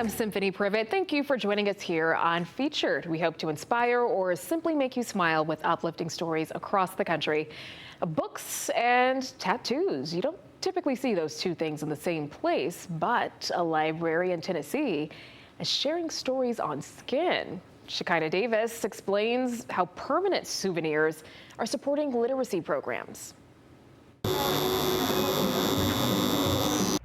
I'm Symphony Privet. Thank you for joining us here on Featured. We hope to inspire or simply make you smile with uplifting stories across the country. Books and tattoos. You don't typically see those two things in the same place, but a library in Tennessee is sharing stories on skin. Shekinah Davis explains how permanent souvenirs are supporting literacy programs.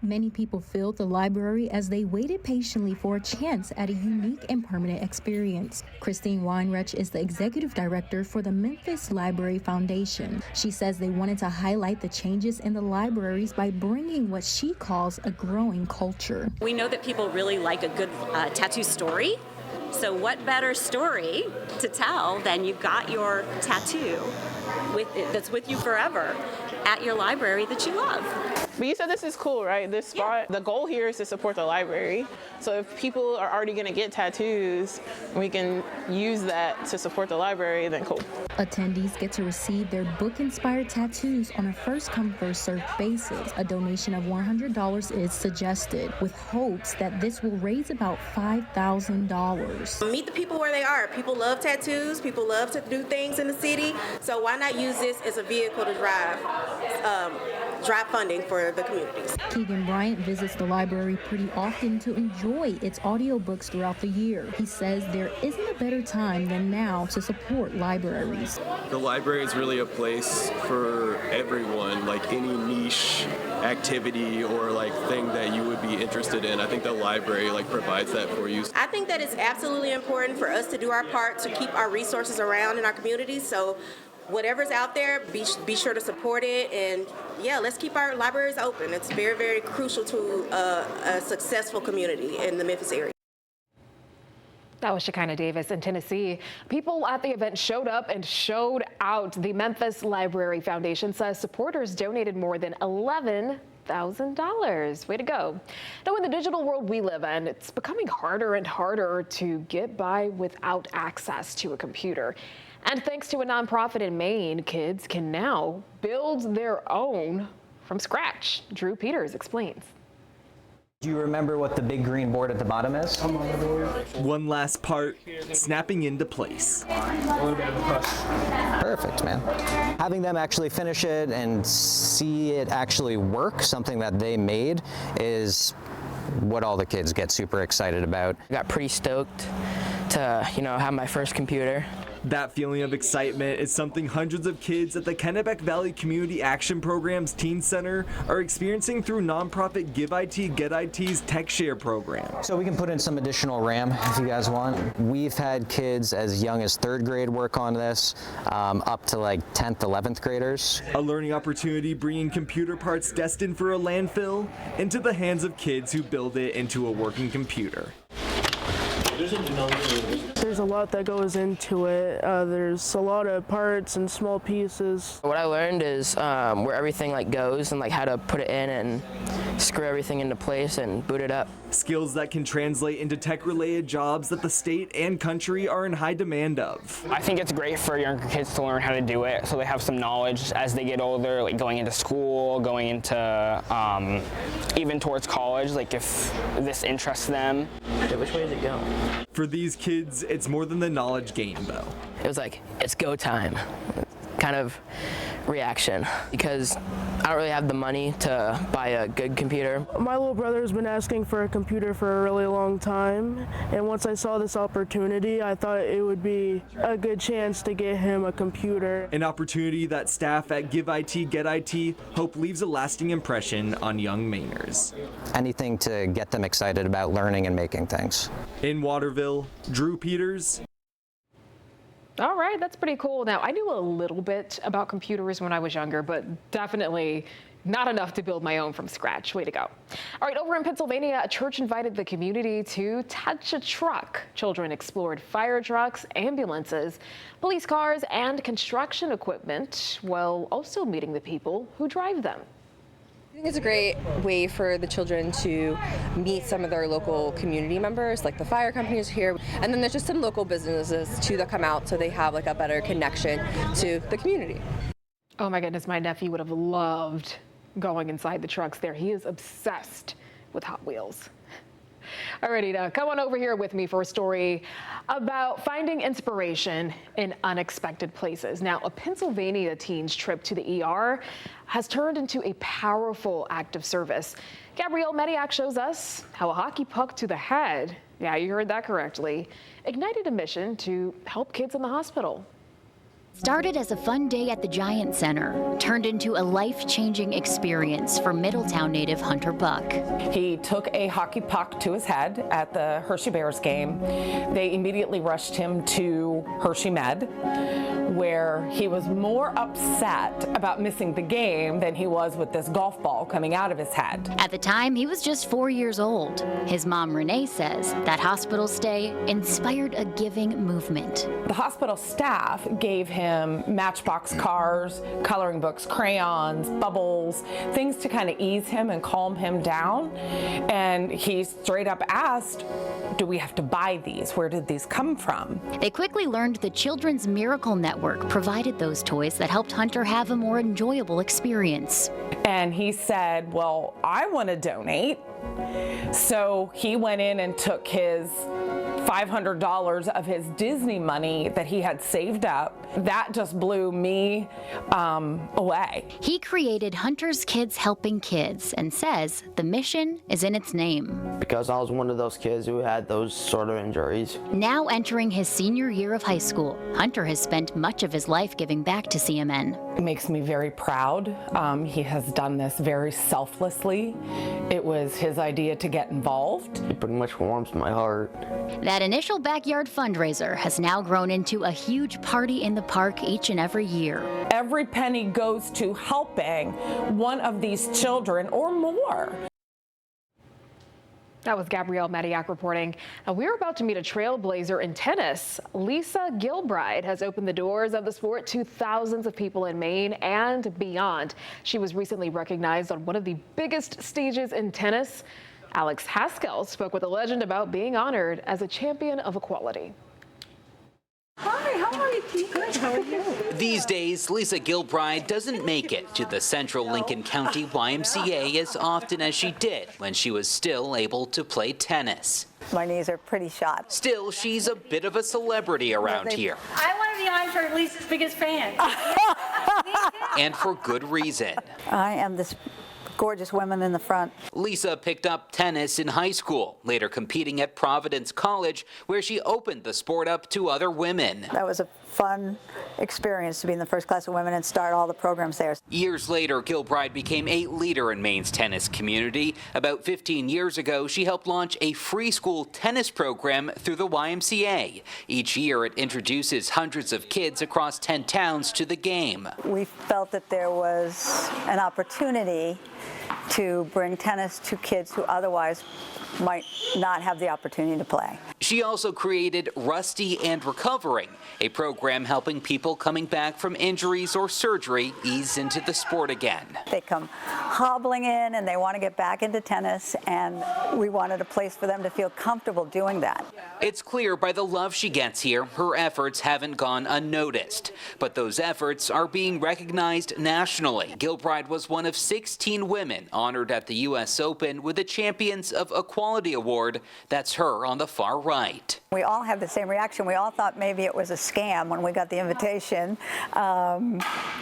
Many people filled the library as they waited patiently for a chance at a unique and permanent experience. Christine Weinreich is the executive director for the Memphis Library Foundation. She says they wanted to highlight the changes in the libraries by bringing what she calls a growing culture. We know that people really like a good tattoo story. So what better story to tell than you got your tattoo that's with you forever at your library that you love. But you said this is cool, right? This spot, The goal here is to support the library. So if people are already going to get tattoos, we can use that to support the library, then cool. Attendees get to receive their book-inspired tattoos on a first-come, first-served basis. A donation of $100 is suggested, with hopes that this will raise about $5,000. Meet the people where they are. People love tattoos. People love to do things in the city. So why not use this as a vehicle to drive funding for the communities. Keegan Bryant visits the library pretty often to enjoy its audiobooks throughout the year. He says there isn't a better time than now to support libraries. The library is really a place for everyone, like any niche activity or like thing that you would be interested in. I think the library provides that for you. I think that it's absolutely important for us to do our part to keep our resources around in our communities. So whatever's out there, be sure to support it, and yeah, let's keep our libraries open. It's very, very crucial to a successful community in the Memphis area. That was Shekinah Davis in Tennessee. People at the event showed up and showed out. The Memphis Library Foundation says supporters donated more than $11,000. Way to go. Now, in the digital world we live in, it's becoming harder and harder to get by without access to a computer. And thanks to a nonprofit in Maine, kids can now build their own from scratch. Drew Peters explains. Do you remember what the big green board at the bottom is? One last part, snapping into place. Perfect, man. Having them actually finish it and see it actually work, something that they made, is what all the kids get super excited about. I got pretty stoked to, have my first computer. That feeling of excitement is something hundreds of kids at the Kennebec Valley Community Action Program's Teen Center are experiencing through nonprofit Give IT, Get IT's Tech Share program. So we can put in some additional RAM if you guys want. We've had kids as young as 3rd grade work on this, up to 10th, 11th graders. A learning opportunity bringing computer parts destined for a landfill into the hands of kids who build it into a working computer. There's a lot that goes into it. There's a lot of parts and small pieces. What I learned is where everything goes and how to put it in and screw everything into place and boot it up. Skills that can translate into tech-related jobs that the state and country are in high demand of. I think it's great for younger kids to learn how to do it so they have some knowledge as they get older, going into school, going into even towards college, if this interests them. Okay, which way does it go? For these kids, it's more than the knowledge gain, though. It was it's go time. Kind of reaction, because I don't really have the money to buy a good computer. My little brother's been asking for a computer for a really long time, and once I saw this opportunity, I thought it would be a good chance to get him a computer. An opportunity that staff at Give IT, Get IT hope leaves a lasting impression on young Mainers. Anything to get them excited about learning and making things. In Waterville, Drew Peters. All right, that's pretty cool. Now, I knew a little bit about computers when I was younger, but definitely not enough to build my own from scratch. Way to go. All right, over in Pennsylvania, a church invited the community to touch a truck. Children explored fire trucks, ambulances, police cars, and construction equipment, while also meeting the people who drive them. I think it's a great way for the children to meet some of their local community members, like the fire companies here. And then there's just some local businesses too that come out so they have a better connection to the community. Oh my goodness, my nephew would have loved going inside the trucks there. He is obsessed with Hot Wheels. Alrighty, now come on over here with me for a story about finding inspiration in unexpected places. Now, a Pennsylvania teen's trip to the ER has turned into a powerful act of service. Gabrielle Mediak shows us how a hockey puck to the head, yeah, you heard that correctly, ignited a mission to help kids in the hospital. Started as a fun day at the Giant Center, turned into a life-changing experience for Middletown native Hunter Buck. He took a hockey puck to his head at the Hershey Bears game. They immediately rushed him to Hershey Med, where he was more upset about missing the game than he was with this golf ball coming out of his head. At the time, he was just 4 years old. His mom, Renee, says that hospital stay inspired a giving movement. The hospital staff gave him Matchbox cars, coloring books, crayons, bubbles, things to kind of ease him and calm him down. And he straight up asked, do we have to buy these? Where did these come from? They quickly learned the Children's Miracle Network provided those toys that helped Hunter have a more enjoyable experience. And he said, well, I want to donate. So he went in and took his $500 of his Disney money that he had saved up. That just blew me away. He created Hunter's Kids Helping Kids and says the mission is in its name. Because I was one of those kids who had those sort of injuries. Now entering his senior year of high school, Hunter has spent much of his life giving back to CMN. It makes me very proud. He has done this very selflessly. It was his idea to get involved. It pretty much warms my heart. That initial backyard fundraiser has now grown into a huge party in the park each and every year. Every penny goes to helping one of these children or more. That was Gabrielle Mediak reporting. Now, we're about to meet a trailblazer in tennis. Lisa Gilbride has opened the doors of the sport to thousands of people in Maine and beyond. She was recently recognized on one of the biggest stages in tennis. Alex Haskell spoke with a legend about being honored as a champion of equality. Hi, how are you? Good, how are you? These days, Lisa Gilbride doesn't make it to the Central Lincoln County YMCA as often as she did when she was still able to play tennis. My knees are pretty shot. Still, she's a bit of a celebrity around here. I want to be on for Lisa's biggest fan. And for good reason. I am this gorgeous women in the front. Lisa picked up tennis in high school, later competing at Providence College, where she opened the sport up to other women. That was a fun experience to be in the first class of women and start all the programs there. Years later, Gilbride became a leader in Maine's tennis community. About 15 years ago, she helped launch a free school tennis program through the YMCA. Each year, it introduces hundreds of kids across 10 towns to the game. We felt that there was an opportunity to bring tennis to kids who otherwise might not have the opportunity to play. She also created Rusty and Recovering, a program helping people coming back from injuries or surgery ease into the sport again. They come hobbling in and they want to get back into tennis, and we wanted a place for them to feel comfortable doing that. It's clear by the love she gets here, her efforts haven't gone unnoticed. But those efforts are being recognized nationally. Gilbride was one of 16 women honored at the U.S. Open with the Champions of Equality Award. That's her on the far right. We all had the same reaction. We all thought maybe it was a scam when we got the invitation.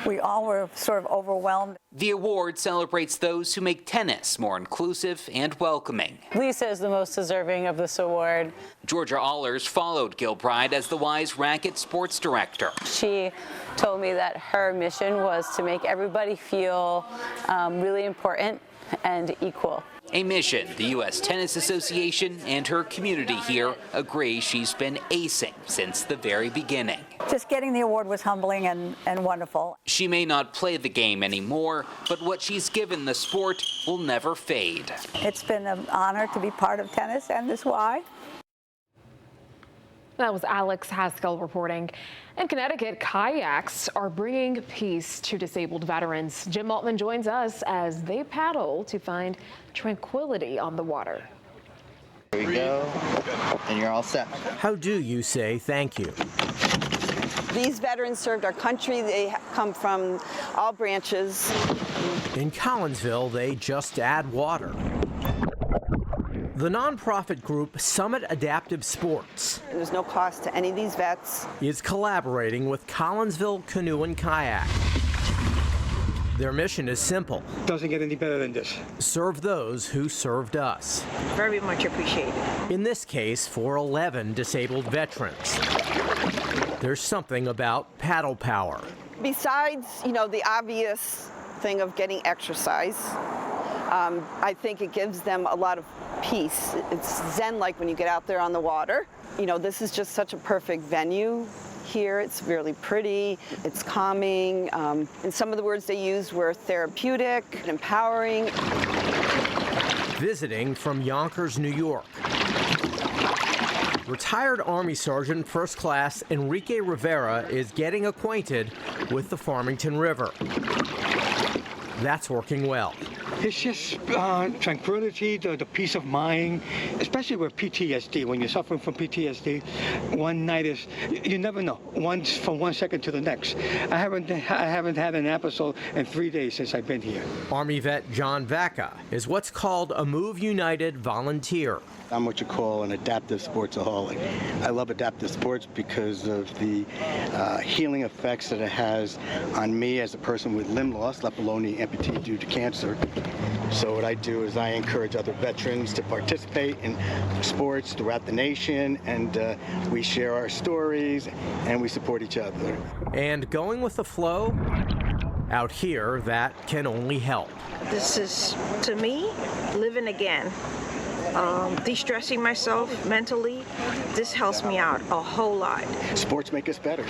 We all were sort of overwhelmed. The award celebrates those who make tennis more inclusive and welcoming. Lisa is the most deserving of this award. Georgia Allers followed Gilbride as the Wise Racket sports director. She told me that her mission was to make everybody feel really important and equal. A mission the U.S. Tennis Association and her community here agree she's been acing since the very beginning. Just getting the award was humbling and wonderful. She may not play the game anymore, but what she's given the sport will never fade. It's been an honor to be part of tennis and this Y. That was Alex Haskell reporting. In Connecticut, kayaks are bringing peace to disabled veterans. Jim Altman joins us as they paddle to find tranquility on the water. There you go, and you're all set. How do you say thank you? These veterans served our country. They come from all branches. In Collinsville, they just add water. The nonprofit group Summit Adaptive Sports There's no cost to any of these vets. is collaborating with Collinsville Canoe and Kayak. Their mission is simple. Doesn't get any better than this. Serve those who served us. Very much appreciated. In this case, for 11 disabled veterans. There's something about paddle power. Besides, the obvious thing of getting exercise, I think it gives them a lot of peace. It's zen-like when you get out there on the water. This is just such a perfect venue here. It's really pretty, it's calming, and some of the words they used were therapeutic, empowering. Visiting from Yonkers, New York. Retired Army Sergeant First Class Enrique Rivera is getting acquainted with the Farmington River. That's working well. It's just tranquility, the peace of mind, especially with PTSD. When you're suffering from PTSD, one night is, you never know, from 1 second to the next. I haven't had an episode in 3 days since I've been here. Army vet John Vaca is what's called a Move United volunteer. I'm what you call an adaptive sportsaholic. I love adaptive sports because of the healing effects that it has on me as a person with limb loss, let alone the amputee due to cancer. So what I do is I encourage other veterans to participate in sports throughout the nation, and we share our stories and we support each other. And going with the flow, out here, that can only help. This is, to me, living again. De-stressing myself mentally, this helps me out a whole lot. Sports make us better.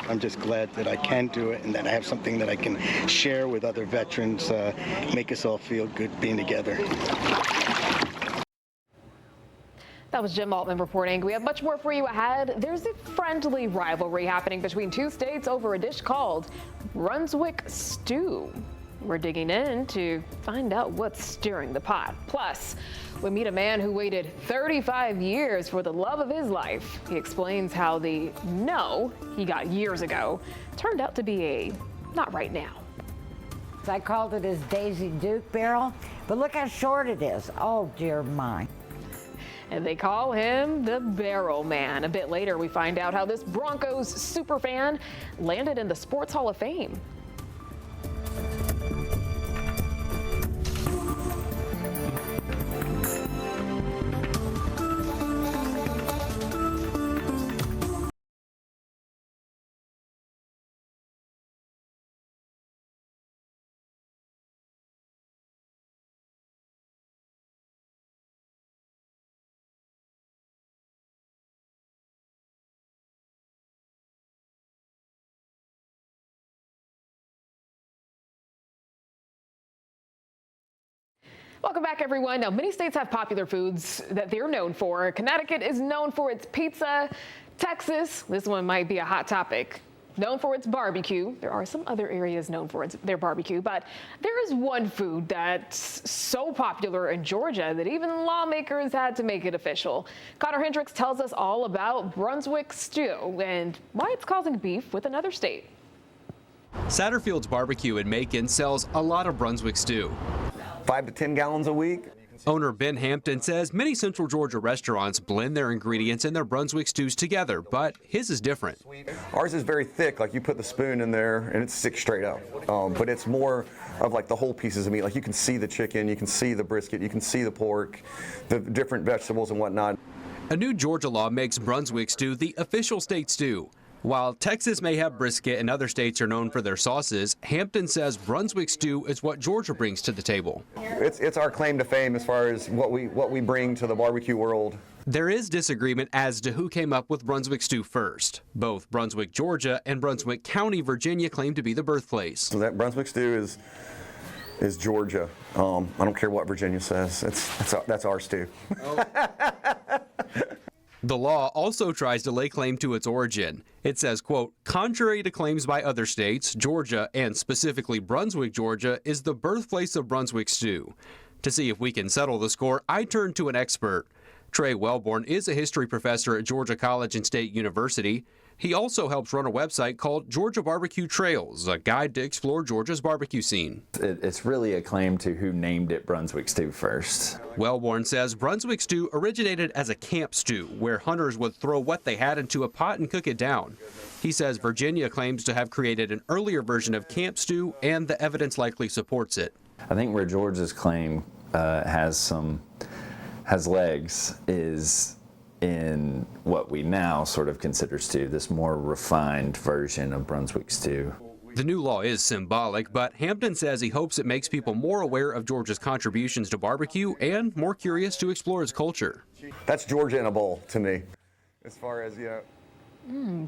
I'm just glad that I can do it and that I have something that I can share with other veterans, make us all feel good being together. That was Jim Altman reporting. We have much more for you ahead. There's a friendly rivalry happening between two states over a dish called Brunswick stew. We're digging in to find out what's stirring the pot. Plus, we meet a man who waited 35 years for the love of his life. He explains how the no he got years ago turned out to be a not right now. I called it his Daisy Duke barrel, but look how short it is. Oh, dear mine. And they call him the Barrel Man. A bit later, we find out how this Broncos superfan landed in the Sports Hall of Fame. Welcome back, everyone. Now, many states have popular foods that they're known for. Connecticut is known for its pizza. Texas, this one might be a hot topic, known for its barbecue. There are some other areas known for their barbecue, but there is one food that's so popular in Georgia that even lawmakers had to make it official. Connor Hendricks tells us all about Brunswick stew and why it's causing beef with another state. Satterfield's Barbecue in Macon sells a lot of Brunswick stew. 5 to 10 gallons a week. Owner Ben Hampton says many Central Georgia restaurants blend their ingredients in their Brunswick stews together, but his is different. Ours is very thick, like you put the spoon in there and it's sticks straight out. But it's more of like the whole pieces of meat. Like you can see the chicken, you can see the brisket, you can see the pork, the different vegetables and whatnot. A new Georgia law makes Brunswick stew the official state stew. While Texas may have brisket and other states are known for their sauces, Hampton says Brunswick stew is what Georgia brings to the table. It's our claim to fame as far as what we bring to the barbecue world. There is disagreement as to who came up with Brunswick stew first. Both Brunswick, Georgia and Brunswick County, Virginia claim to be the birthplace. So that Brunswick stew is Georgia. I don't care what Virginia says. That's our stew. The law also tries to lay claim to its origin. It says, quote, contrary to claims by other states, Georgia, and specifically Brunswick, Georgia, is the birthplace of Brunswick stew. To see if we can settle the score, I turned to an expert. Trey Wellborn is a history professor at Georgia College and State University. He also helps run a website called Georgia Barbecue Trails, a guide to explore Georgia's barbecue scene. It's really a claim to who named it Brunswick stew first. Wellborn says Brunswick stew originated as a camp stew, where hunters would throw what they had into a pot and cook it down. He says Virginia claims to have created an earlier version of camp stew, and the evidence likely supports it. I think where Georgia's claim has legs is in what we now sort of consider stew, this more refined version of Brunswick stew. The new law is symbolic, but Hampton says he hopes it makes people more aware of Georgia's contributions to barbecue and more curious to explore its culture. That's Georgia in a bowl to me, as far as,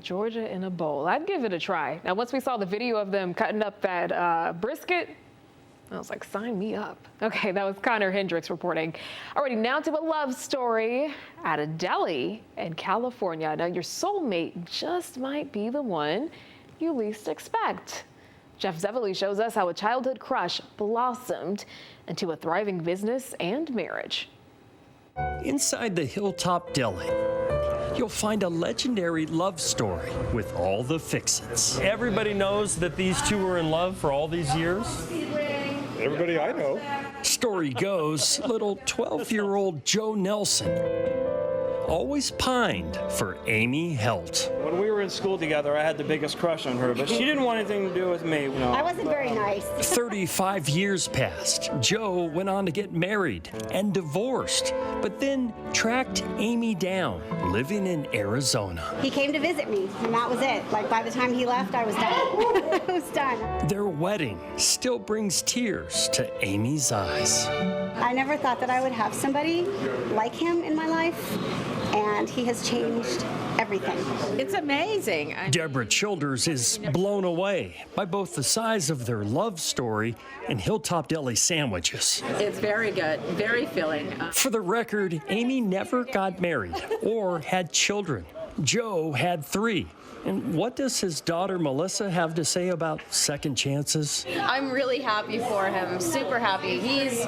Georgia in a bowl. I'd give it a try. Now, once we saw the video of them cutting up that brisket, I was like, sign me up. Okay, that was Connor Hendricks reporting. Alrighty, now to a love story at a deli in California. Now, your soulmate just might be the one you least expect. Jeff Zevely shows us how a childhood crush blossomed into a thriving business and marriage. Inside the Hilltop Deli, you'll find a legendary love story with all the fix-its. Everybody knows that these two were in love for all these years. Everybody I know. Story goes, little 12-year-old Joe Nelson always pined for Amy Helt. When we were in school together, I had the biggest crush on her, but she didn't want anything to do with me. No. I wasn't very nice. 35 years passed. Joe went on to get married and divorced, but then tracked Amy down, living in Arizona. He came to visit me, and that was it. Like, by the time he left, I was done. I was done. Their wedding still brings tears to Amy's eyes. I never thought that I would have somebody like him in my life, and he has changed everything. It's amazing. Deborah Childers is blown away by both the size of their love story and Hilltop Deli sandwiches. It's very good, very filling. For the record, Amy never got married or had children. Joe had 3. And what does his daughter Melissa have to say about second chances? I'm really happy for him, super happy. He's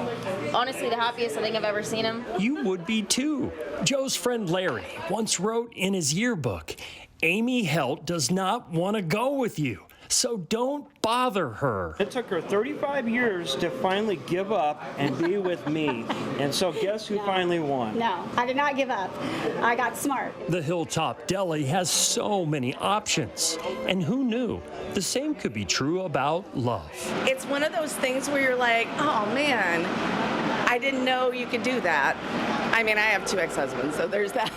honestly the happiest I think I've ever seen him. You would be too. Joe's friend Larry once wrote in his yearbook, Amy Helt does not want to go with you, so don't bother her. It took her 35 years to finally give up and be with me. And so guess who finally won? No, I did not give up. I got smart. The Hilltop Deli has so many options. And who knew? The same could be true about love. It's one of those things where you're like, oh man, I didn't know you could do that. I mean, I have 2 ex-husbands, so there's that.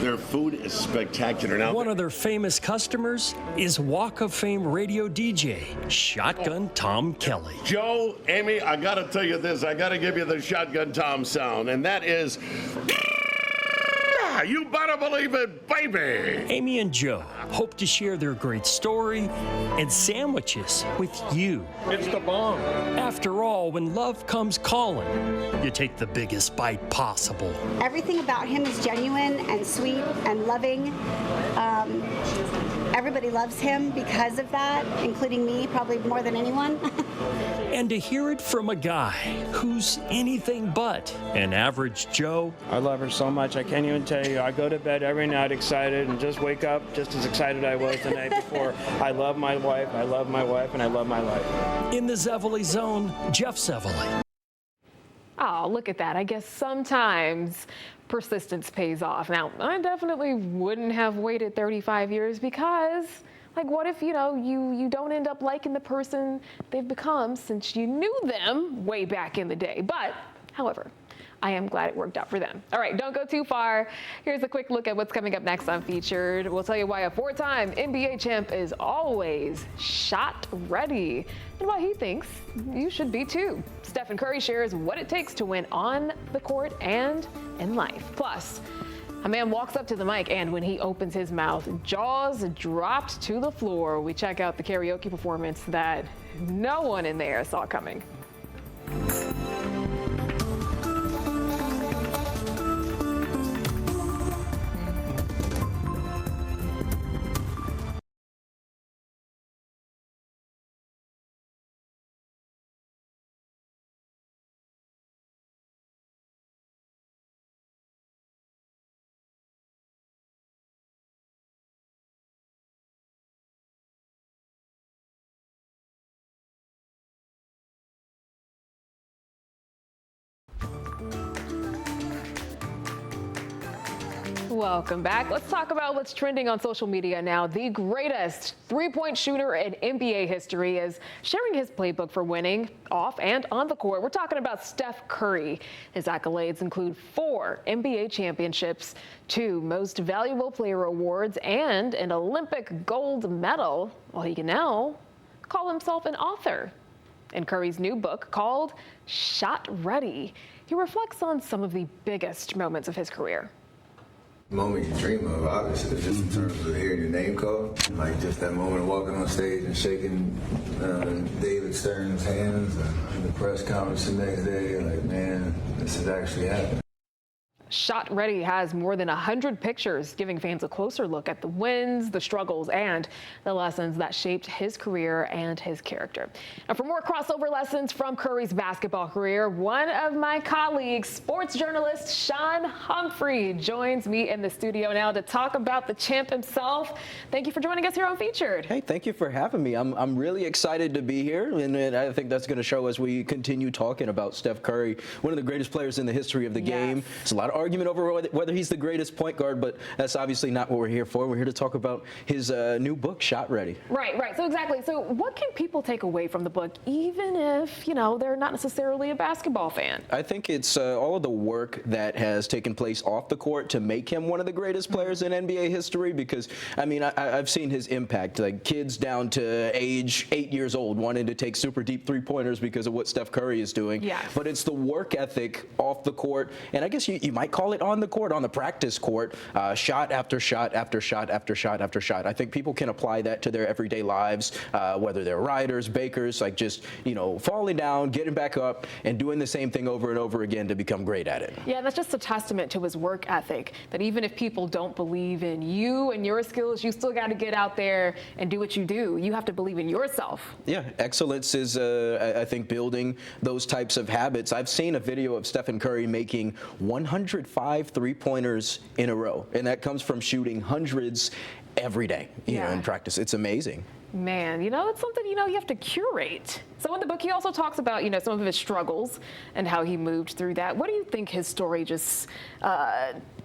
Their food is spectacular. Now, one of their famous customers is Walk of Fame radio DJ, Shotgun Tom Kelly. Joe, Amy, I gotta tell you this. I gotta give you the Shotgun Tom sound, and that is, you better believe it, baby. Amy and Joe hope to share their great story and sandwiches with you. It's the bomb. After all, when love comes calling, you take the biggest bite possible. Everything about him is genuine and sweet and loving. Everybody loves him because of that, including me, probably more than anyone. And to hear it from a guy who's anything but an average Joe. I love her so much, I can't even tell you. I go to bed every night excited and just wake up just as excited I was the night before. I love my wife, I love my wife, and I love my life. In the Zevely Zone, Jeff Zevely. Oh, look at that. I guess sometimes persistence pays off. Now, I definitely wouldn't have waited 35 years because, like, what if, you don't end up liking the person they've become since you knew them way back in the day? But, however, I am glad it worked out for them. All right, don't go too far. Here's a quick look at what's coming up next on Featured. We'll tell you why a 4-time NBA champ is always shot ready and why he thinks you should be too. Stephen Curry shares what it takes to win on the court and in life. Plus, a man walks up to the mic and when he opens his mouth, jaws dropped to the floor. We check out the karaoke performance that no one in there saw coming. Welcome back. Let's talk about what's trending on social media now. The greatest three-point shooter in NBA history is sharing his playbook for winning off and on the court. We're talking about Steph Curry. His accolades include 4 NBA championships, 2 Most Valuable Player awards, and an Olympic gold medal. Well, he can now call himself an author. In Curry's new book called Shot Ready, he reflects on some of the biggest moments of his career. Moment you dream of, obviously, just in terms of hearing your name called. Like just that moment of walking on stage and shaking David Stern's hands and the press conference the next day, like, man, this is actually happening. Shot Ready has more than 100 pictures, giving fans a closer look at the wins, the struggles, and the lessons that shaped his career and his character. Now, for more crossover lessons from Curry's basketball career, one of my colleagues, sports journalist Sean Humphrey, joins me in the studio now to talk about the champ himself. Thank you for joining us here on Featured. Hey, thank you for having me. I'm really excited to be here, and I think that's going to show as we continue talking about Steph Curry, one of the greatest players in the history of the game. It's a lot of argument over whether he's the greatest point guard, but that's obviously not what we're here for. We're here to talk about his new book, Shot Ready. Right. So exactly. So what can people take away from the book, even if, they're not necessarily a basketball fan? I think it's all of the work that has taken place off the court to make him one of the greatest players in NBA history, because, I mean, I've seen his impact, like kids down to age 8 years old wanting to take super deep three-pointers because of what Steph Curry is doing. Yes. But it's the work ethic off the court, and I guess you might call it on the court, on the practice court, shot after shot after shot after shot after shot. I think people can apply that to their everyday lives, whether they're riders, bakers, like just, falling down, getting back up, and doing the same thing over and over again to become great at it. Yeah, that's just a testament to his work ethic, that even if people don't believe in you and your skills, you still got to get out there and do what you do. You have to believe in yourself. Yeah, excellence is, I think, building those types of habits. I've seen a video of Stephen Curry making 105 three-pointers in a row, and that comes from shooting hundreds every day, you know, in practice. It's amazing. Man, it's something, you have to curate. So in the book, he also talks about, some of his struggles and how he moved through that. What do you think his story just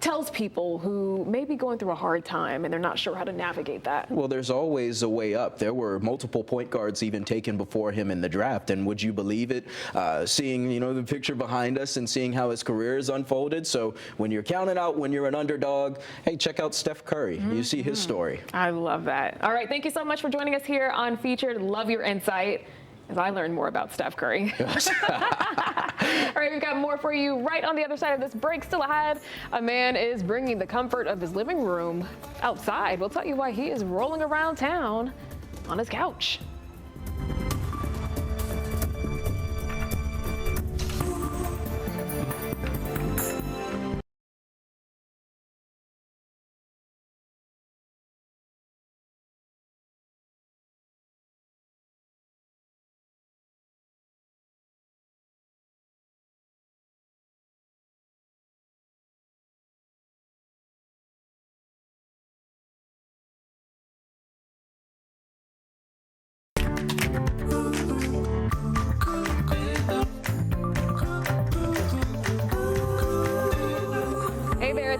tells people who may be going through a hard time and they're not sure how to navigate that? Well, there's always a way up. There were multiple point guards even taken before him in the draft, and would you believe it? Seeing, the picture behind us and seeing how his career has unfolded. So when you're counted out, when you're an underdog, hey, check out Steph Curry. You see his story. I love that. All right, thank you so much for joining us here on Featured. Love your insight as I learned more about Steph Curry. All right, we've got more for you right on the other side of this break. Still ahead, a man is bringing the comfort of his living room outside. We'll tell you why he is rolling around town on his couch.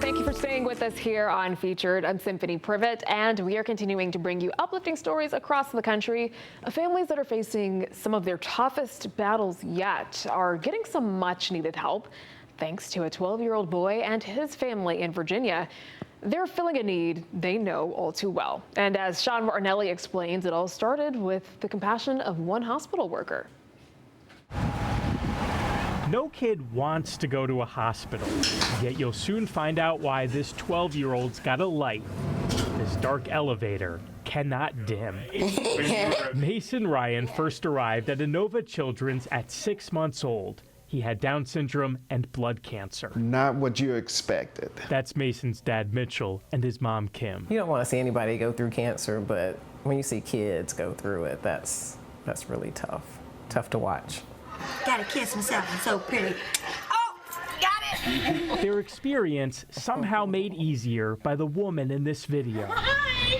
Thank you for staying with us here on Featured. I'm Symphony Privet, and we are continuing to bring you uplifting stories across the country of families that are facing some of their toughest battles yet are getting some much needed help thanks to a 12-year-old boy and his family in Virginia. They're filling a need they know all too well. And as Sean Martinelli explains, it all started with the compassion of one hospital worker. No kid wants to go to a hospital, yet you'll soon find out why this 12-year-old's got a light this dark elevator cannot dim. Mason Ryan first arrived at Inova Children's at 6 months old. He had Down syndrome and blood cancer. Not what you expected. That's Mason's dad, Mitchell, and his mom, Kim. You don't want to see anybody go through cancer, but when you see kids go through it, that's really tough. Tough to watch. Gotta kiss myself, I'm so pretty. Oh, got it! Their experience somehow made easier by the woman in this video. Hi!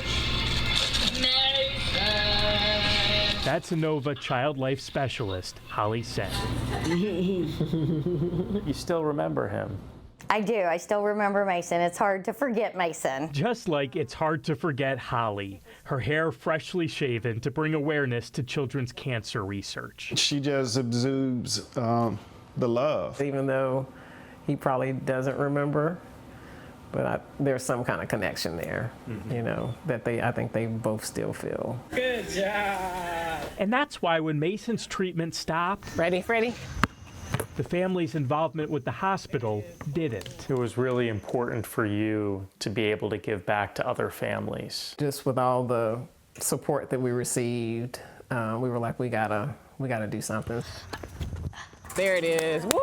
That's Inova Child Life Specialist, Holly Sen. You still remember him? I do. I still remember Mason. It's hard to forget Mason. Just like it's hard to forget Holly, her hair freshly shaven to bring awareness to children's cancer research. She just exudes the love. Even though he probably doesn't remember, but there's some kind of connection there, you know, that I think they both still feel. Good job! And that's why when Mason's treatment stopped, Ready? the family's involvement with the hospital didn't. It was really important for you to be able to give back to other families. Just with all the support that we received, we were like, we gotta do something. There it is. Woo!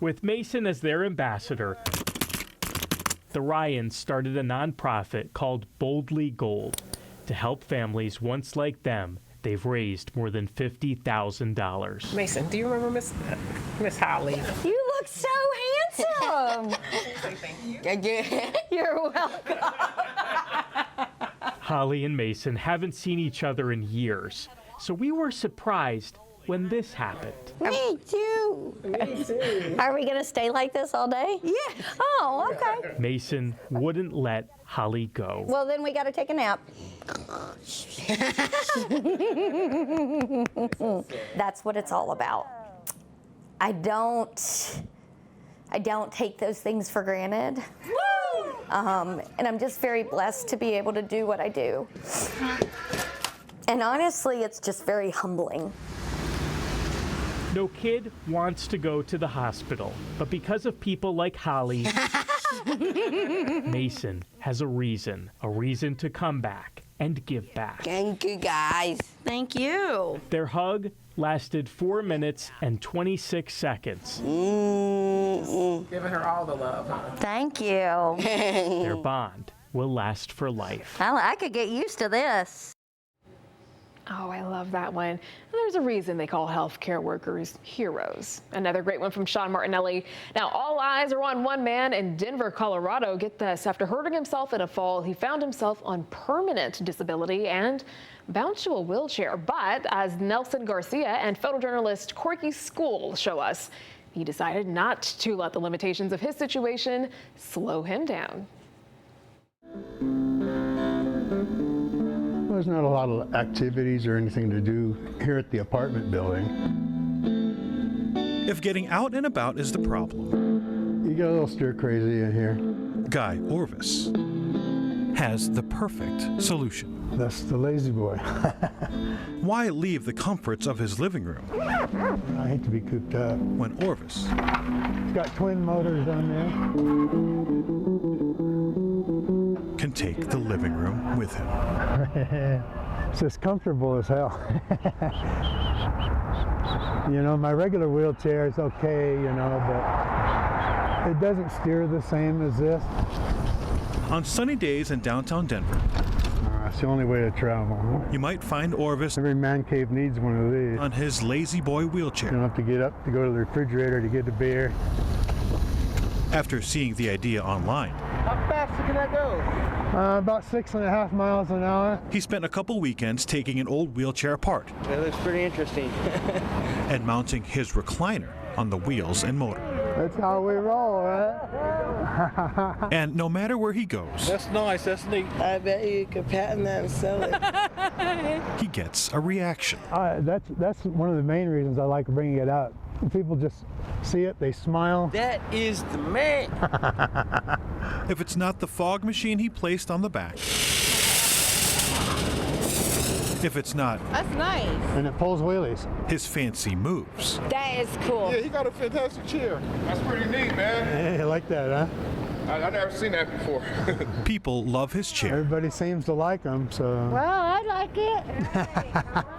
With Mason as their ambassador, the Ryans started a nonprofit called Boldly Gold to help families once like them. They've raised more than $50,000. Mason, do you remember Miss Holly? You look so handsome. Thank you. You're welcome. Holly and Mason haven't seen each other in years, so we were surprised when this happened. Me too. Me too. Are we going to stay like this all day? Yeah. Oh, okay. Mason wouldn't let Holly go. Well, then we got to take a nap. That's what it's all about. I don't take those things for granted. And I'm just very blessed to be able to do what I do. And honestly, it's just very humbling. No kid wants to go to the hospital, but because of people like Holly, Mason has a reason to come back and give back. Thank you, guys. Thank you. Their hug lasted 4 minutes and 26 seconds. Giving her all the love, huh? Thank you. Their bond will last for life. I could get used to this. Oh, I love that one. And there's a reason they call healthcare workers heroes. Another great one from Sean Martinelli. Now, all eyes are on one man in Denver, Colorado. Get this, after hurting himself in a fall, he found himself on permanent disability and bound to a wheelchair. But as Nelson Garcia and photojournalist Corky School show us, he decided not to let the limitations of his situation slow him down. There's not a lot of activities or anything to do here at the apartment building. If getting out and about is the problem, you get a little stir crazy in here. Guy Orvis has the perfect solution. That's the lazy boy. Why leave the comforts of his living room? I hate to be cooped up. When Orvis it's got twin motors on there. Can take the living room with him. It's just comfortable as hell. You know, my regular wheelchair is okay, you know, but it doesn't steer the same as this. On sunny days in downtown Denver, it's the only way to travel. Huh? You might find Orvis. Every man cave needs one of these. On his lazy boy wheelchair. You don't have to get up to go to the refrigerator to get a beer. After seeing the idea online. How fast can I go? About 6.5 miles an hour. He spent a couple weekends taking an old wheelchair apart. That looks pretty interesting. And mounting his recliner on the wheels and motor. That's how we roll, right? And no matter where he goes. That's nice, that's neat. I bet you could patent that and sell it. He gets a reaction. That's one of the main reasons I like bringing it out. People just see it, they smile. That is the man. If it's not the fog machine he placed on the back. If it's not. That's nice. And it pulls wheelies. His fancy moves. That is cool. Yeah, he got a fantastic chair. That's pretty neat, man. Hey, you like that, huh? I've never seen that before. People love his chair. Everybody seems to like him, so. Well, I like it.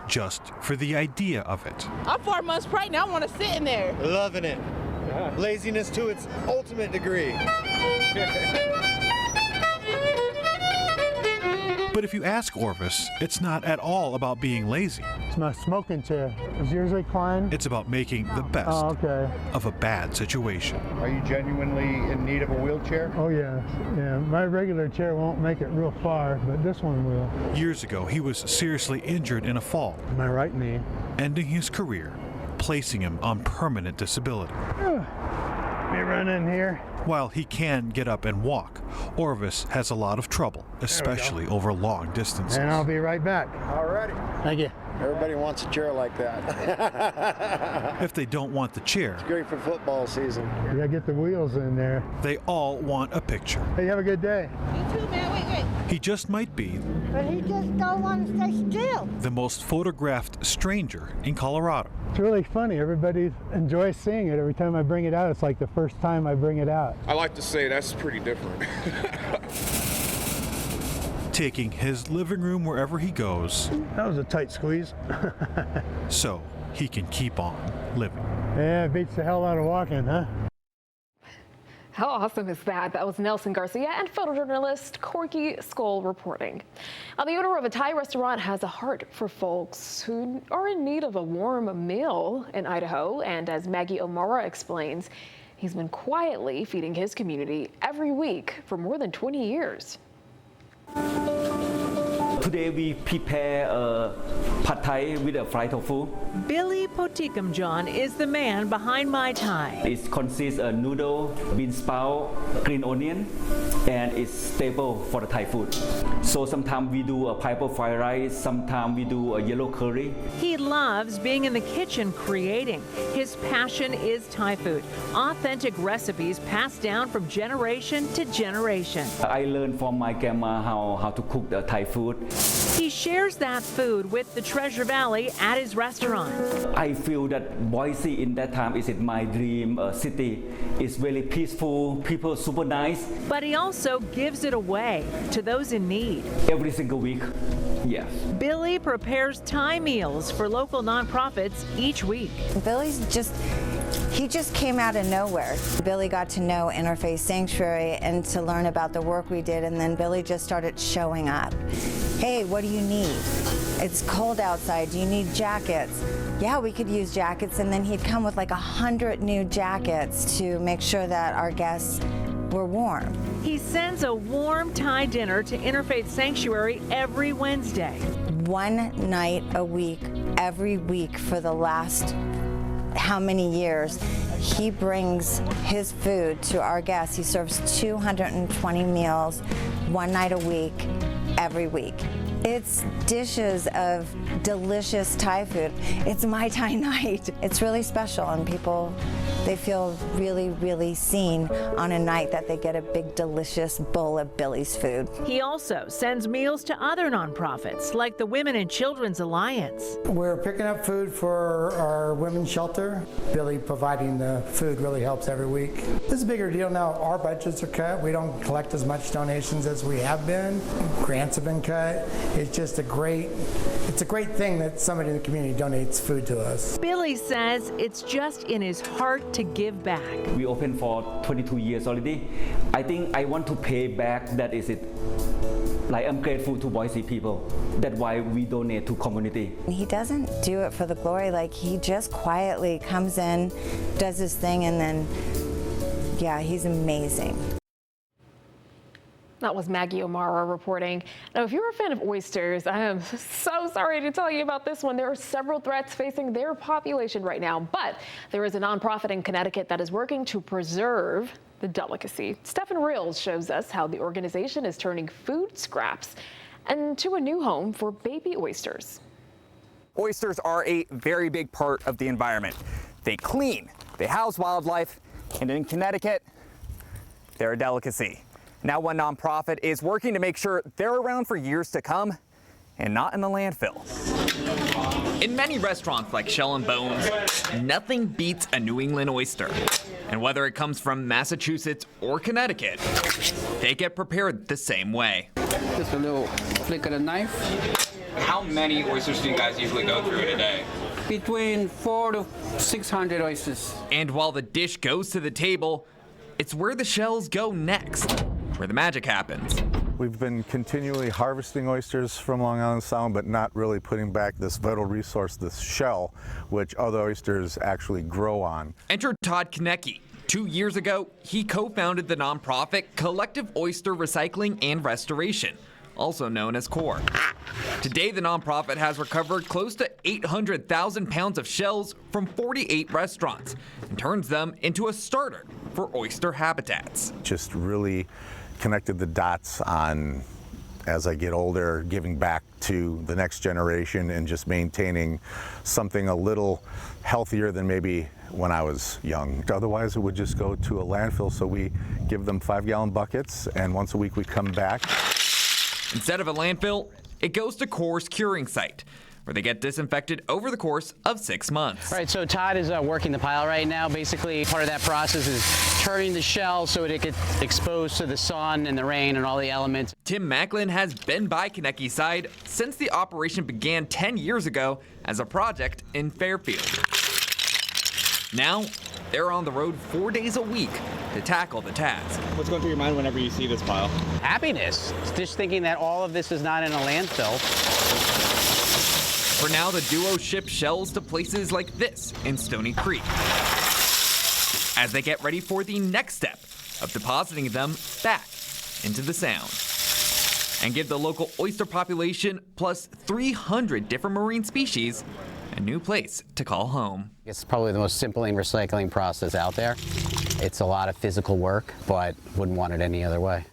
Just for the idea of it. I'm 4 months pregnant. I want to sit in there. Loving it. Yeah. Laziness to its ultimate degree. But if you ask Orvis, it's not at all about being lazy. It's my smoking chair. Is yours reclined? It's about making the best of a bad situation. Are you genuinely in need of a wheelchair? Oh, yes. Yeah, my regular chair won't make it real far, but this one will. Years ago, he was seriously injured in a fall. My right knee. Ending his career, placing him on permanent disability. me run in here. While he can get up and walk, Orvis has a lot of trouble, especially over long distances. And I'll be right back. Alrighty. Thank you. Everybody wants a chair like that. If they don't want the chair, It's great for football season. You gotta get the wheels in there. they all want a picture. Hey, have a good day. You too, man. Wait. He just might be But he just don't want to stay still. the most photographed stranger in Colorado. It's really funny. Everybody enjoys seeing it. Every time I bring it out, it's like the first time I bring it out. I like to say that's pretty different. Taking his living room wherever he goes. That was a tight squeeze. So he can keep on living. Yeah, it beats the hell out of walking, huh? How awesome is that? That was Nelson Garcia and photojournalist Corky Skoll reporting. Now, the owner of a Thai restaurant has a heart for folks who are in need of a warm meal in Idaho. And as Maggie O'Mara explains, he's been quietly feeding his community every week for more than 20 years. Today we prepare pad thai with a fried tofu. Billy Potikamjon is the man behind Mai Tai. It consists of noodle, bean sprout, green onion, and it's staple for the Thai food. So sometimes we do a pineapple fried rice, sometimes we do a yellow curry. He loves being in the kitchen creating. His passion is Thai food, authentic recipes passed down from generation to generation. I learned from my grandma how to cook the Thai food. He shares that food with the Treasure Valley at his restaurant. I feel that Boise in that time is my dream city. It's very peaceful, people super nice. But he also gives it away to those in need. Every single week, yes. Billy prepares Thai meals for local nonprofits each week. He just came out of nowhere. Billy got to know Interfaith Sanctuary and to learn about the work we did, and then Billy just started showing up. Hey, what do you need? It's cold outside. Do you need jackets? Yeah, we could use jackets. And then he'd come with like 100 new jackets to make sure that our guests were warm. He sends a warm Thai dinner to Interfaith Sanctuary every Wednesday. One night a week, every week for the last how many years, he brings his food to our guests. He serves 220 meals, one night a week, every week. It's dishes of delicious Thai food. It's Mai Tai night. It's really special, and people, they feel really, really seen on a night that they get a big, delicious bowl of Billy's food. He also sends meals to other nonprofits, like the Women and Children's Alliance. We're picking up food for our women's shelter. Billy providing the food really helps every week. This is a bigger deal now. Our budgets are cut. We don't collect as much donations as we have been. Grants have been cut. It's just a great thing that somebody in the community donates food to us. Billy says it's just in his heart to give back. We open for 22 years already. I think I want to pay back. That is it. Like, I'm grateful to Boise people. That's why we donate to community. He doesn't do it for the glory. Like, he just quietly comes in, does his thing, and then, yeah, he's amazing. That was Maggie O'Mara reporting. Now, if you're a fan of oysters, I am so sorry to tell you about this one. There are several threats facing their population right now, but there is a nonprofit in Connecticut that is working to preserve the delicacy. Stefan Reels shows us how the organization is turning food scraps into a new home for baby oysters. Oysters are a very big part of the environment. They clean, they house wildlife, and in Connecticut, they're a delicacy. Now one nonprofit is working to make sure they're around for years to come and not in the landfill. In many restaurants like Shell and Bones, nothing beats a New England oyster. And whether it comes from Massachusetts or Connecticut, they get prepared the same way. Just a little flick of the knife. How many oysters do you guys usually go through in a day? Between 400 to 600 oysters. And while the dish goes to the table, it's where the shells go next, where the magic happens. We've been continually harvesting oysters from Long Island Sound, but not really putting back this vital resource, this shell, which other oysters actually grow on. Enter Todd Konecki. 2 years ago, he co-founded the nonprofit Collective Oyster Recycling and Restoration, also known as CORE. Today, the nonprofit has recovered close to 800,000 pounds of shells from 48 restaurants and turns them into a starter for oyster habitats. Just really connected the dots on, as I get older, giving back to the next generation and just maintaining something a little healthier than maybe when I was young. Otherwise, it would just go to a landfill, so we give them 5-gallon buckets, and once a week we come back. Instead of a landfill, it goes to Core's curing site, where they get disinfected over the course of 6 months. All right, so Todd is working the pile right now. Basically, part of that process is turning the shell so it gets exposed to the sun and the rain and all the elements. Tim Macklin has been by Kaneki's side since the operation began 10 years ago as a project in Fairfield. Now, they're on the road 4 days a week to tackle the task. What's going through your mind whenever you see this pile? Happiness. Just thinking that all of this is not in a landfill. For now, the duo ships shells to places like this in Stony Creek, as they get ready for the next step of depositing them back into the Sound, and give the local oyster population plus 300 different marine species a new place to call home. It's probably the most simple recycling process out there. It's a lot of physical work, but wouldn't want it any other way.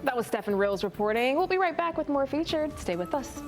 That was Stefan Rills reporting. We'll be right back with more Featured. Stay with us.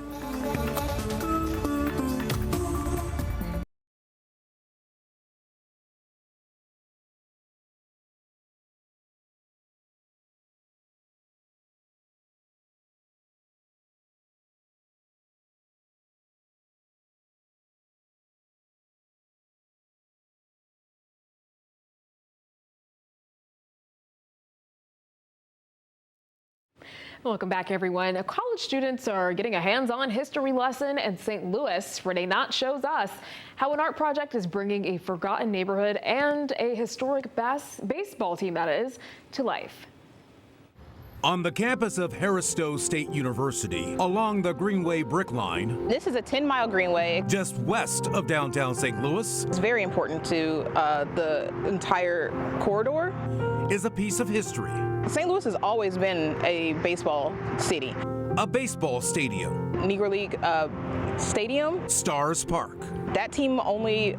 Welcome back, everyone. College students are getting a hands-on history lesson in St. Louis. Renee Knott shows us how an art project is bringing a forgotten neighborhood and a historic baseball team, that is, to life. On the campus of Harris-Stowe State University, along the Greenway Brick Line. This is a 10-mile greenway. Just west of downtown St. Louis. It's very important to the entire corridor. Is a piece of history. St. Louis has always been a baseball city. A baseball stadium. Negro League stadium. Stars Park. That team only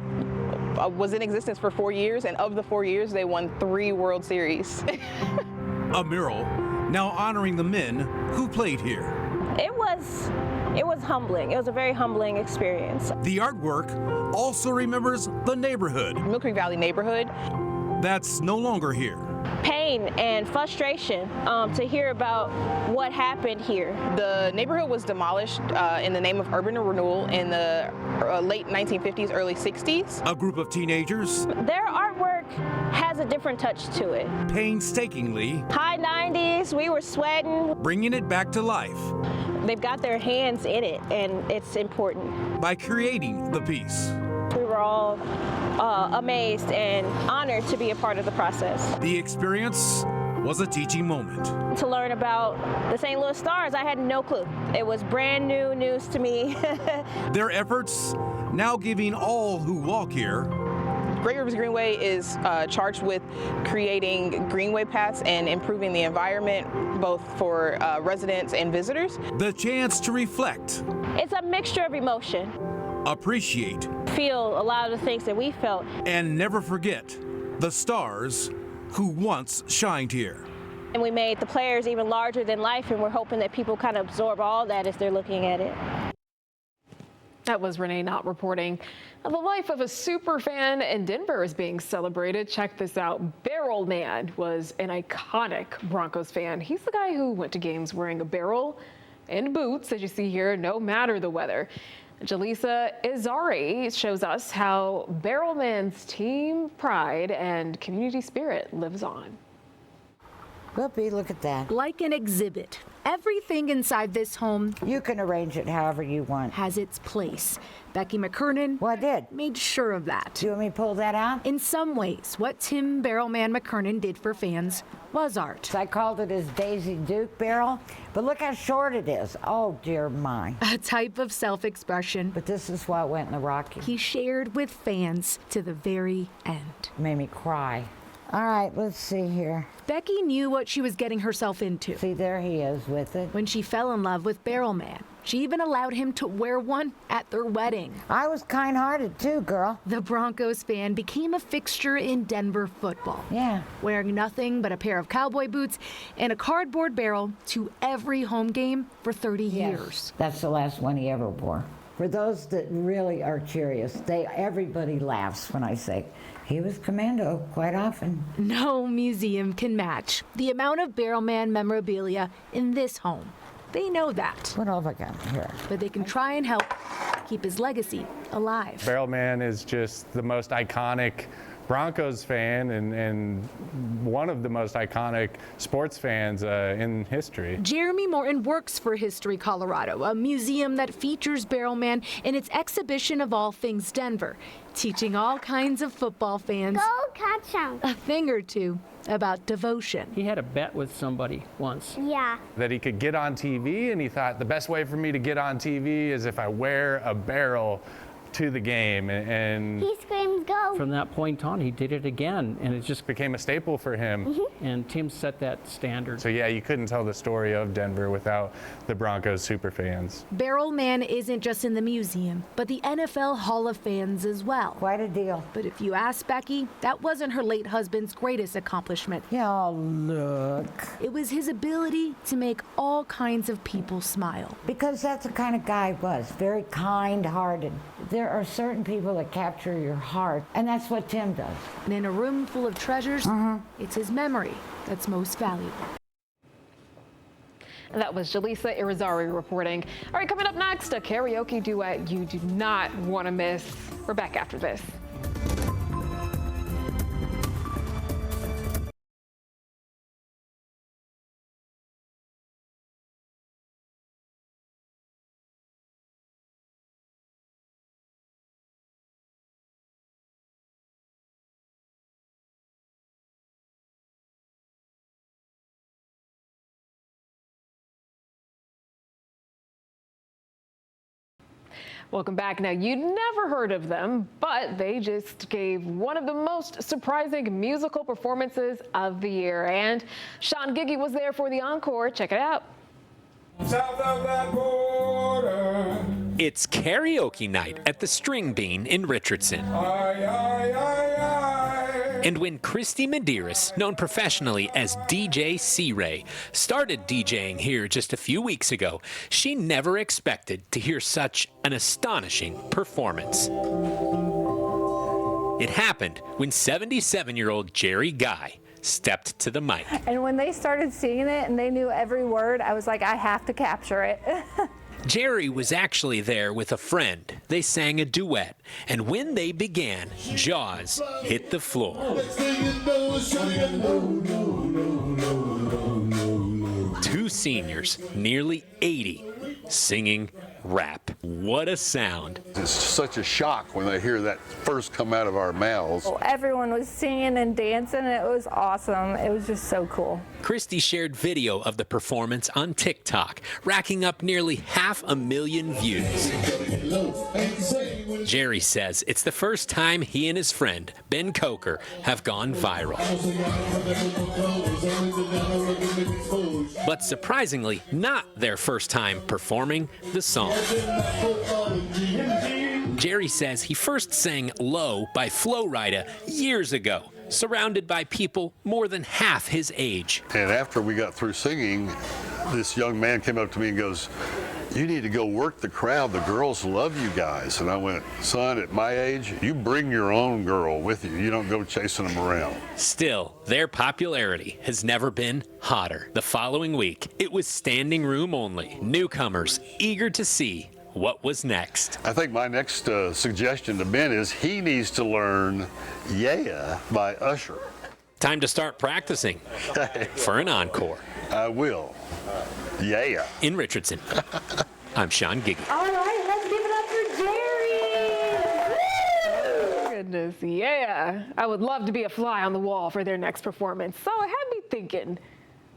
was in existence for 4 years, and of the 4 years, they won 3 World Series. A mural now honoring the men who played here. It was humbling. It was a very humbling experience. The artwork also remembers the neighborhood. Mill Creek Valley neighborhood. That's no longer here. Pain and frustration to hear about what happened here. The neighborhood was demolished in the name of urban renewal in the late 1950s, early 60s. A group of teenagers. Their artwork has a different touch to it. Painstakingly. High 90s, we were sweating. Bringing it back to life. They've got their hands in it, and it's important. By creating the piece. We were all amazed and honored to be a part of the process. The experience was a teaching moment. To learn about the St. Louis Stars, I had no clue. It was brand new news to me. Their efforts now giving all who walk here. Great Rivers Greenway is charged with creating greenway paths and improving the environment, both for residents and visitors. The chance to reflect. It's a mixture of emotion. Appreciate. Feel a lot of the things that we felt. And never forget the stars who once shined here. And we made the players even larger than life, and we're hoping that people kind of absorb all that as they're looking at it. That was Renee Knott reporting. The life of a super fan in Denver is being celebrated. Check this out. Barrel Man was an iconic Broncos fan. He's the guy who went to games wearing a barrel and boots, as you see here, no matter the weather. Jaleesa Izari shows us how Barrel Man's team pride and community spirit lives on. Whoopee, look at that. Like an exhibit, everything inside this home, you can arrange it however you want, has its place. Becky McKernan made sure of that. Do you want me to pull that out? In some ways, what Tim Barrelman McKernan did for fans was art. So I called it his Daisy Duke barrel, but look how short it is. Oh, dear mine. A type of self-expression. But this is what went in the Rocky. He shared with fans to the very end. Made me cry. All right, let's see here. Becky knew what she was getting herself into. See, there he is with it. When she fell in love with Barrelman, She even allowed him to wear one at their wedding. I was kind-hearted too, girl. The Broncos fan became a fixture in Denver football. Yeah. Wearing nothing but a pair of cowboy boots and a cardboard barrel to every home game for 30 years. That's the last one he ever wore. For those that really are curious, everybody laughs when I say he was commando quite often. No museum can match the amount of Barrelman memorabilia in this home. They know that. What have I got here? But they can try and help keep his legacy alive. Barrelman is just the most iconic Broncos fan and one of the most iconic sports fans in history. Jeremy Morton works for History Colorado, a museum that features Barrelman in its exhibition of all things Denver, teaching all kinds of football fans a thing or two about devotion. He had a bet with somebody once. Yeah. That he could get on TV, and he thought the best way for me to get on TV is if I wear a barrel to the game, and he screams go. From that point on, he did it again, and it just became a staple for him. And Tim set that standard. So yeah, you couldn't tell the story of Denver without the Broncos super fans. Barrelman isn't just in the museum, but the NFL Hall of Fans as well. Quite a deal. But if you ask Becky, that wasn't her late husband's greatest accomplishment. Yeah, look. It was his ability to make all kinds of people smile. Because that's the kind of guy he was, very kind-hearted. There are certain people that capture your heart, and that's what Tim does. And in a room full of treasures, it's his memory that's most valuable. And that was Jaleesa Irizarry reporting. All right, coming up next, a karaoke duet you do not want to miss. We're back after this. Welcome back. Now, you'd never heard of them, but they just gave one of the most surprising musical performances of the year. And Sean Giggy was there for the encore. Check it out. South of that border. It's karaoke night at the String Bean in Richardson. Aye, aye, aye, aye. And when Christy Medeiros, known professionally as DJ C-Ray, started DJing here just a few weeks ago, she never expected to hear such an astonishing performance. It happened when 77-year-old Jerry Guy stepped to the mic. And when they started singing it and they knew every word, I was like, I have to capture it. Jerry was actually there with a friend. They sang a duet, and when they began, jaws hit the floor. Two seniors, nearly 80, singing rap. What a sound. It's such a shock when they hear that first come out of our mouths. Well, everyone was singing and dancing. It was awesome. It was just so cool. Christy shared video of the performance on TikTok, racking up nearly 500,000 views. Jerry says it's the first time he and his friend, Ben Coker, have gone viral. But surprisingly, not their first time performing the song. Jerry says he first sang Low by Flo Rida years ago, surrounded by people more than half his age. And after we got through singing, this young man came up to me and goes, "You need to go work the crowd. The girls love you guys." And I went, "Son, at my age, you bring your own girl with you. You don't go chasing them around." Still, their popularity has never been hotter. The following week, it was standing room only. Newcomers eager to see what was next. I think my next suggestion to Ben is he needs to learn Yeah by Usher. Time to start practicing for an encore. I will. Yeah. In Richardson, I'm Sean Giggy. All right, let's give it up for Jerry. Goodness, yeah. I would love to be a fly on the wall for their next performance. So it had me thinking,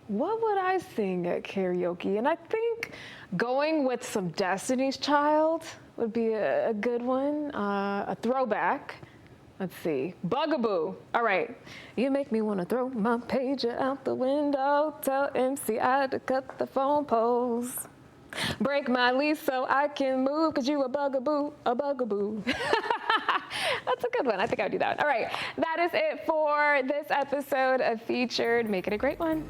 what would I sing at karaoke? And I think going with some Destiny's Child would be a good one, a throwback. Let's see, Bugaboo. All right, you make me want to throw my pager out the window, tell MCI to cut the phone poles. Break my lease so I can move, cause you a bugaboo, a bugaboo. That's a good one. I think I would do that one. All right, that is it for this episode of Featured. Make it a great one.